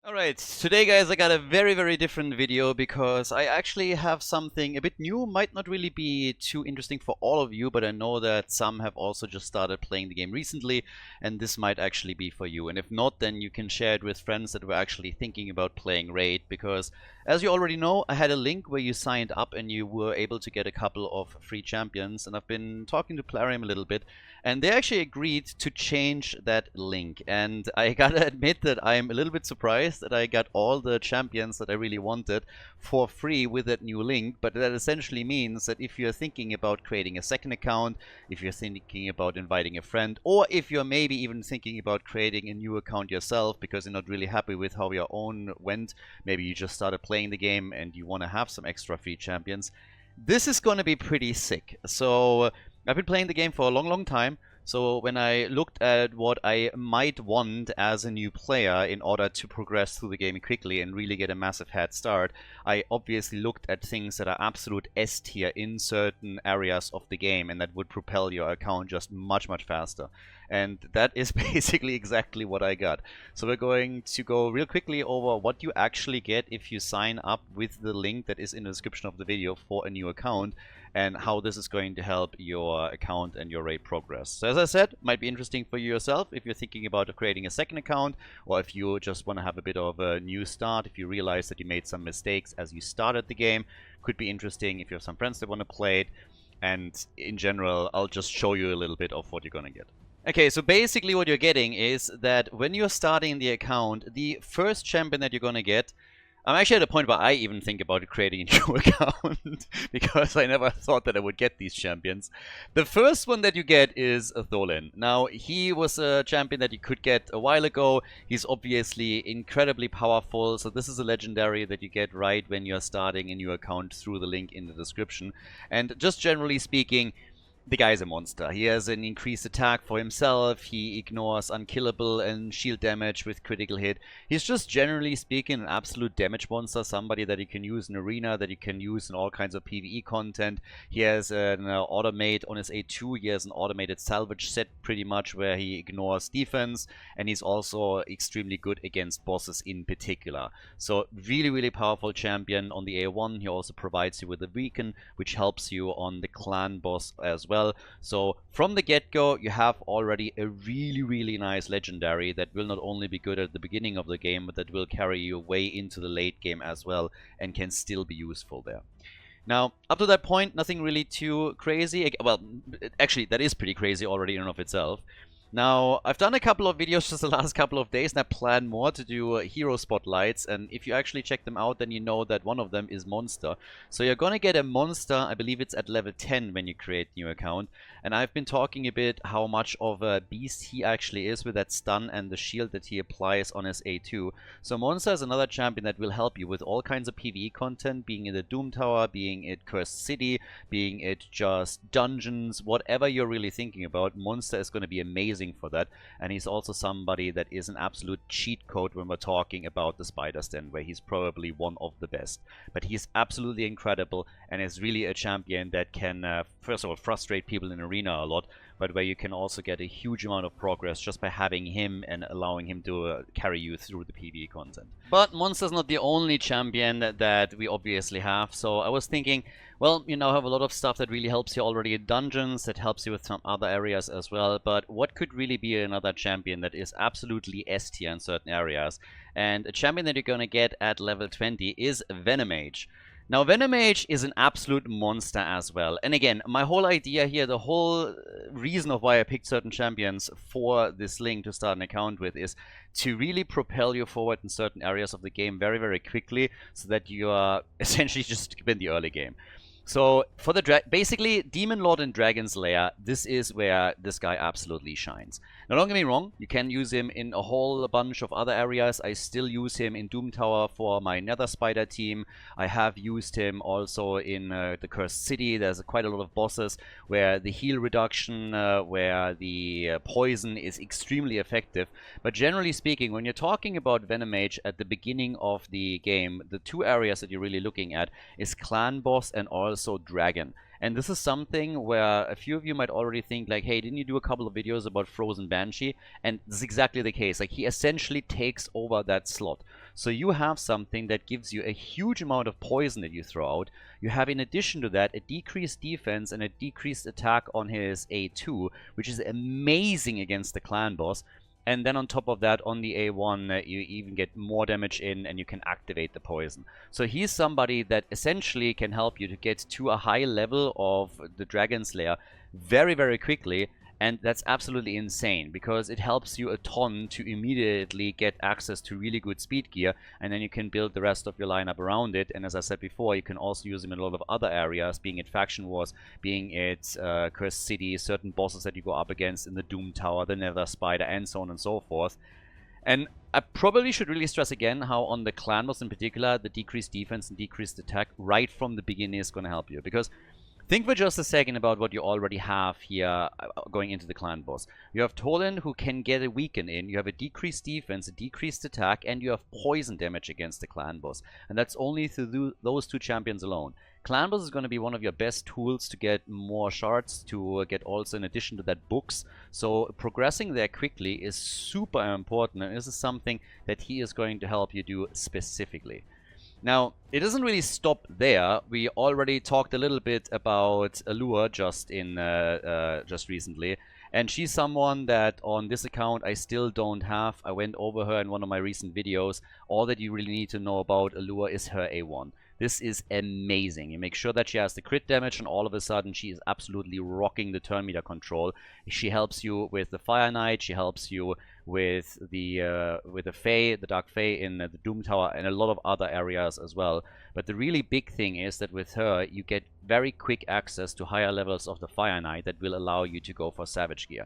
Alright, today guys I got a very different video because I actually have something a bit new. Might not really be too interesting for all of you, but I know that some have also just started playing the game recently and this might actually be for you. And if not, then you can share it with friends that were actually thinking about playing Raid, because as you already know, I had a link where you signed up and you were able to get a couple of free champions, and I've been talking to Plarium a little bit and they actually agreed to change that link. And I gotta admit that I'm a little bit surprised that I got all the champions that I really wanted for free with that new link. But that essentially means that if you're thinking about creating a second account, if you're thinking about inviting a friend, or if you're maybe even thinking about creating a new account yourself because you're not really happy with how your own went, maybe you just started playing the game and you want to have some extra free champions, this is going to be pretty sick. So I've been playing the game for a long time. So when I looked at what I might want as a new player in order to progress through the game quickly and really get a massive head start, I obviously looked at things that are absolute S tier in certain areas of the game and that would propel your account just much faster. And that is basically exactly what I got. So we're going to go real quickly over what you actually get if you sign up with the link that is in the description of the video for a new account, and how this is going to help your account and your raid progress. So as I said, might be interesting for you yourself if you're thinking about creating a second account, or if you just want to have a bit of a new start, if you realize that you made some mistakes as you started the game. Could be interesting if you have some friends that want to play it. And in general, I'll just show you a little bit of what you're going to get. Okay, so basically what you're getting is that when you're starting the account, the first champion that you're going to get, I'm actually at a point where I even think about creating a new account because I never thought that I would get these champions. The first one that you get is Tholin. Now, he was a champion that you could get a while ago. He's obviously incredibly powerful, so this is a legendary that you get right when you're starting a new account through the link in the description. And just generally speaking, the guy's a monster. He has an increased attack for himself, he ignores unkillable and shield damage with critical hit. He's just generally speaking an absolute damage monster, somebody that you can use in arena, that you can use in all kinds of PvE content. He has an automate on his A2, he has an automated salvage set pretty much where he ignores defense, and he's also extremely good against bosses in particular. So really powerful champion on the A1. He also provides you with a beacon, which helps you on the clan boss as well. So from the get-go, you have already a really nice legendary that will not only be good at the beginning of the game, but that will carry you way into the late game as well and can still be useful there. Now, up to that point, nothing really too crazy. Well, actually, that is pretty crazy already in and of itself. Now, I've done a couple of videos just the last couple of days, and I plan more to do hero spotlights, and if you actually check them out, then you know that one of them is Monster. So you're gonna get a Monster, I believe it's at level 10 when you create a new account, and I've been talking a bit how much of a beast he actually is with that stun and the shield that he applies on his A2. So Monster is another champion that will help you with all kinds of PvE content, being it the Doom Tower, being it Cursed City, being it just dungeons, whatever you're really thinking about. Monster is going to be amazing for that, and he's also somebody that is an absolute cheat code when we're talking about the Spider Stand, where he's probably one of the best. But he's absolutely incredible and is really a champion that can first of all frustrate people in arena a lot, but where you can also get a huge amount of progress just by having him and allowing him to carry you through the PvE content. But Monster's not the only champion that we obviously have, so I was thinking, well, you now have a lot of stuff that really helps you already in dungeons, that helps you with some other areas as well, but what could really be another champion that is absolutely S tier in certain areas? And a champion that you're gonna get at level 20 is Venomage. Now, Venomage is an absolute monster as well. And again, my whole idea here, the whole reason of why I picked certain champions for this link to start an account with is to really propel you forward in certain areas of the game very quickly, so that you are essentially just in the early game. So for the basically Demon Lord and Dragon's Lair, this is where this guy absolutely shines. Now don't get me wrong, you can use him in a whole bunch of other areas. I still use him in Doom Tower for my Nether Spider team. I have used him also in the Cursed City. There's quite a lot of bosses where the heal reduction, where the poison is extremely effective. But generally speaking, when you're talking about Venomage at the beginning of the game, the two areas that you're really looking at is Clan Boss and also Dragon. And this is something where a few of you might already think like, hey, didn't you do a couple of videos about Frozen Banshee? And this is exactly the case. Like, he essentially takes over that slot. So you have something that gives you a huge amount of poison that you throw out. You have, in addition to that, a decreased defense and a decreased attack on his A2, which is amazing against the clan boss. And then on top of that, on the A1, you even get more damage in and you can activate the poison. So he's somebody that essentially can help you to get to a high level of the Dragon Slayer very, very quickly. And that's absolutely insane, because it helps you a ton to immediately get access to really good speed gear, and then you can build the rest of your lineup around it. And as I said before, you can also use them in a lot of other areas, being it Faction Wars, being it Cursed City, certain bosses that you go up against in the Doom Tower, the Nether Spider, and so on and so forth. And I probably should really stress again how on the clan boss in particular, the decreased defense and decreased attack right from the beginning is going to help you, because think for just a second about what you already have here going into the clan boss. You have Tholin, who can get a weaken in. You have a decreased defense, a decreased attack, and you have poison damage against the clan boss. And that's only through those two champions alone. Clan boss is going to be one of your best tools to get more shards, to get also in addition to that books. So progressing there quickly is super important, and this is something that he is going to help you do specifically. Now, it doesn't really stop there. We already talked a little bit about Alure just recently, and she's someone that on this account I still don't have. I went over her in one of my recent videos. All that you really need to know about Alure is her A1. This is amazing. You make sure that she has the crit damage, and all of a sudden she is absolutely rocking the turn meter control. She helps you with the Fire Knight. She helps you with the Fae, the Dark Fae in the Doom Tower, and a lot of other areas as well. But the really big thing is that with her, you get very quick access to higher levels of the Fire Knight that will allow you to go for Savage Gear.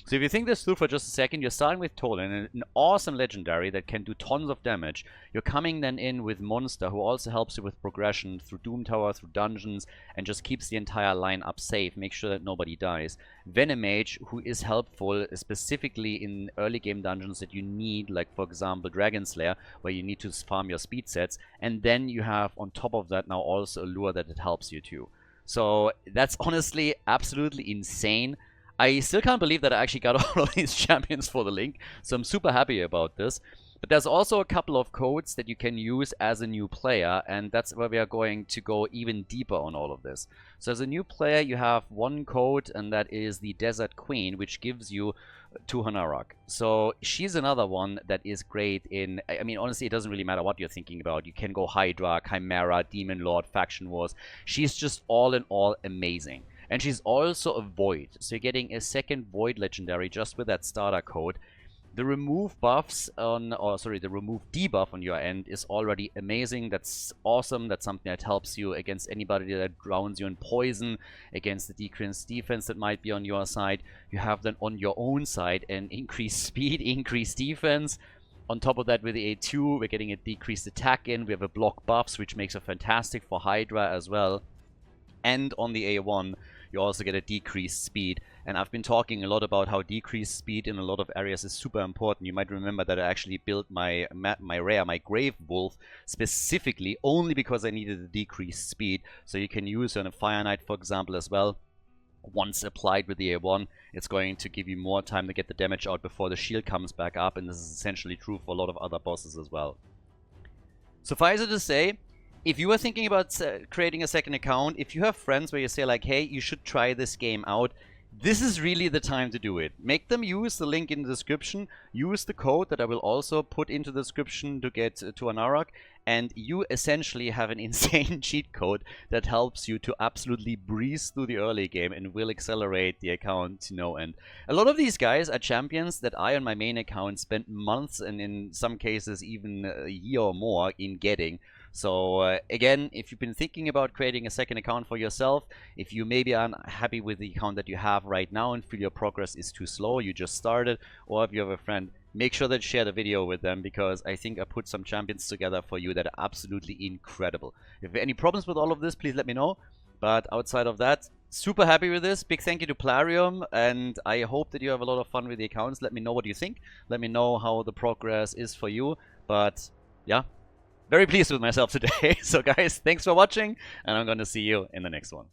So if you think this through for just a second, you're starting with Tholin, an awesome legendary that can do tons of damage. You're coming then in with Monster, who also helps you with progression through Doom Tower, through dungeons, and just keeps the entire line up safe, make sure that nobody dies. Venomage, who is helpful specifically in early game dungeons that you need, like for example Dragon Slayer, where you need to farm your speed sets. And then you have on top of that now also Allure that it helps you too. So that's honestly absolutely insane. I still can't believe that I actually got all of these champions for the link, so I'm super happy about this. But there's also a couple of codes that you can use as a new player, and that's where we are going to go even deeper on all of this. So as a new player, you have one code, and that is the Desert Queen, which gives you Tuhanarak. So she's another one that is great in, I mean, honestly, it doesn't really matter what you're thinking about. You can go Hydra, Chimera, Demon Lord, Faction Wars. She's just all in all amazing. And she's also a Void. So you're getting a second Void legendary just with that starter code. The remove buffs on, or sorry, the remove debuff on your end is already amazing. That's awesome. That's something that helps you against anybody that drowns you in poison, against the decreased defense that might be on your side. You have then on your own side an increased speed, increased defense. On top of that, with the A2, we're getting a decreased attack in. We have a block buffs, which makes it fantastic for Hydra as well. And on the A1, you also get a decreased speed. And I've been talking a lot about how decreased speed in a lot of areas is super important. You might remember that I actually built my Grave Wolf specifically only because I needed a decreased speed. So you can use on a Fire Knight, for example, as well. Once applied with the A1, it's going to give you more time to get the damage out before the shield comes back up. And this is essentially true for a lot of other bosses as well. Suffice it to say, if you are thinking about creating a second account, if you have friends where you say like, hey, you should try this game out, this is really the time to do it. Make them use the link in the description, use the code that I will also put into the description to get Tuhanarak, and you essentially have an insane cheat code that helps you to absolutely breeze through the early game and will accelerate the account to no end. A lot of these guys are champions that I on my main account spent months and in some cases even a year or more in getting. So again, if you've been thinking about creating a second account for yourself, if you maybe aren't happy with the account that you have right now and feel your progress is too slow, you just started, or if you have a friend, make sure that you share the video with them, because I think I put some champions together for you that are absolutely incredible. If you have any problems with all of this, please let me know. But outside of that, super happy with this. Big thank you to Plarium, and I hope that you have a lot of fun with the accounts. Let me know what you think. Let me know how the progress is for you. But yeah, very pleased with myself today. So guys, thanks for watching, and I'm going to see you in the next one.